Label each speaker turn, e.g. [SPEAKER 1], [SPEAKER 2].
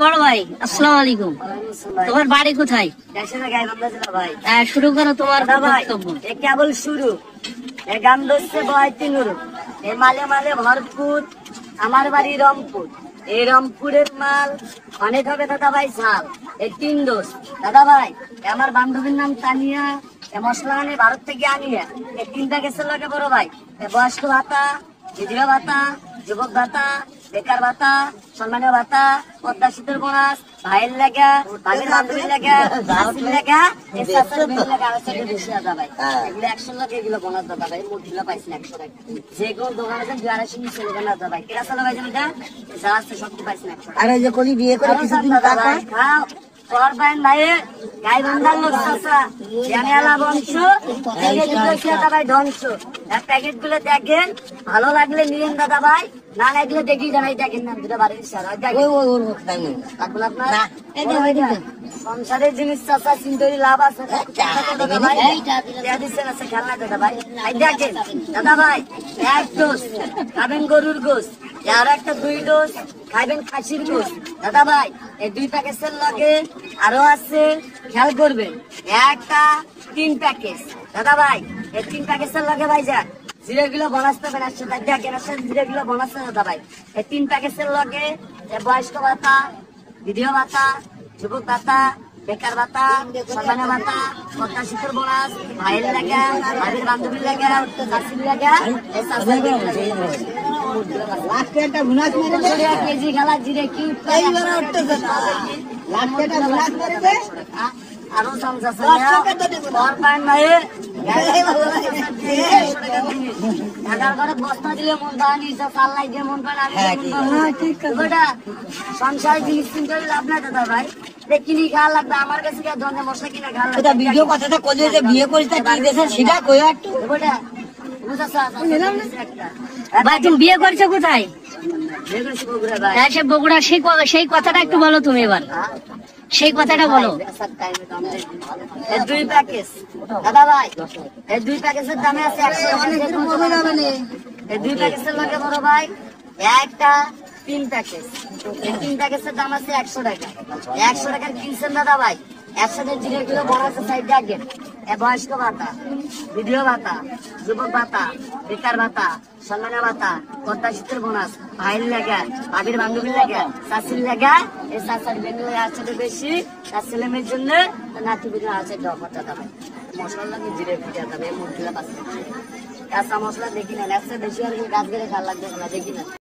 [SPEAKER 1] বড় ভাই, আসসালামু আলাইকুম। তোমার বাড়ি কোথায়?
[SPEAKER 2] ভাই
[SPEAKER 1] শুরু করো তোমার
[SPEAKER 2] ভাই,
[SPEAKER 1] বক্তব্য।
[SPEAKER 2] কেবল শুরু। গান ধরছে বয়তিনুর, মালে মালে ভরপুর। আমার বাড়ি রংপুর, এই রংপুরের মাল অনেক হবে দাদা ভাই। ঝাল এই 3 দোষ দাদা ভাই। আমার বান্ধবীর নাম তানিয়া। মশলা আনে ভারত থেকে আনিয়া। এই 3টা গেছে লাগে বড় ভাই। বয়স্ক ভাতা, বিধবা ভাতা, যুবক ভাতা, বেকার ভাতা, সম্মানীয় ভাতা, পদ্মা শীতের বোনাস, ভাইয়ের লেগা, ভাইয়ের বান্ধবীর লেগা, শাশুর লেগা, এই শাশুর মেয়ের লেগা আর সাথে বেশি দাদা ভাই। এগুলো 100 লাখ, এগুলো বোনাস দাদা ভাই। মোটগুলো পাইছেন 100 টাকা। যে কোনো দোকান আছে 250 নিয়ে চলে গেল দাদা ভাই। কেরা চলে ভাই জানি যা আছে সব পাইছেন 100 টাকা।
[SPEAKER 3] আর এই যে কলি বিয়ে করে কিছুদিন
[SPEAKER 2] দাদা
[SPEAKER 3] কাকা
[SPEAKER 2] ভাই, খাও। তোর বাইন ভাইয়ে গাই বান্ধার লোক চাচা, জানিয়ালা বংশ, প্যাকেট গুলো দাদা ভাই ধ্বংস। প্যাকেট গুলো দেখেন, ভালো লাগলে নিয়েন দাদা ভাই, না লাগলে দেখি জানাই দেখেন না দুটো বাড়ির সারা দেখেন।
[SPEAKER 3] ওর মুখ নাই
[SPEAKER 2] লাগবে আপনার
[SPEAKER 3] না।
[SPEAKER 2] সংসারের জিনিস চাচা চিন্তারি লাভ আছে দাদা ভাই। দিচ্ছেন আছে খেলনা দাদা ভাই। এই দেখেন দাদা ভাই, 1 ডোজ খাবেন গরুর গোস, আর একটা 2 ডোজ খাইবেন খাসির গোস দাদা ভাই। এই 2 প্যাকেজের লগে আরো আছে, খেয়াল করবেন। একটা 3 প্যাকেজ দাদা ভাই। এই 3 প্যাকেজের লগে ভাই যান 0 কিলো বোনাস পাবেন। 100 টাকা দেখেন, 0 কিলো বোনাস দাদা ভাই। এই 3 প্যাকেজের লগে বয়স্ক ভাতা, বিধবা ভাতা, যুবক ভাতা, বেকার ভাতা, সম্মানীয় ভাতা, পদ্মা শীতের বোনাস, ভাইয়ের লেগা, ভাইয়ের বান্ধবীর লেগা, শাশুড়ির লেগা, এই শাশুড়ির
[SPEAKER 3] লাস্টে একটা গুনাস মেরে দে
[SPEAKER 2] কেজি খেলা জিরে কি
[SPEAKER 3] এইবারে উঠতেছে না। লাস্টে একটা গুনাস মেরে দে
[SPEAKER 2] আরো সমস্যা ঢাকার ঘরে বস্তা দিলে মন পানি, চাল্লাই দিয়ে মন পান। সংসার জিনিস কিনতে লাভ না দাদা ভাই। কিনি খাওয়া লাগবে আমার কাছে, ধরনের মশলা কিনে খাওয়া
[SPEAKER 3] এটা
[SPEAKER 2] লাগবে।
[SPEAKER 3] ভিডিও কথাটা কইলে যে বিয়ে করিস তা কি দেশে সেটা কই একটু
[SPEAKER 1] ভাই, তুমি বিয়ে করছো কোথায়? সে বগুড়া। সেই কথাটা একটু বলো তুমি এবার, সেই কথাটা বলো।
[SPEAKER 2] 2 প্যাকেজ দাদা ভাই, এই 2 প্যাকেজের দামে আছে 100 টাকা। এই 2 প্যাকেজের লাগে বড় ভাই একটা 3 প্যাকেজ। এই 3 প্যাকেজের দাম আছে 100 টাকা। 100 টাকার কিনছেন দাদা ভাই। 100 জিরে কিলো বড় আছে সাইড দেখেন। বয়স্ক ভাতা, বিধবা ভাতা, যুবক ভাতা, বেকার ভাতা, সম্মানীয় ভাতা, পদ্মা শীতের বোনাস, ভাইয়ের লেগা, ভাবির বান্ধবীর লেগা, শাশুড়ির লেগা, এই শাশুড়ি বেঙ্গলের আছে বেশি, তার ছেলে মেয়ের জন্য নাতি বুঝে আছে ডফার দাদা ভাই। মশলা লাগে জিরে ফিটা যাবে, মুরগিলা পাচ্ছে। কাঁচা মশলা দেখি না, বেশি আর গাছ গেলে খাল লাগবে না দেখি না।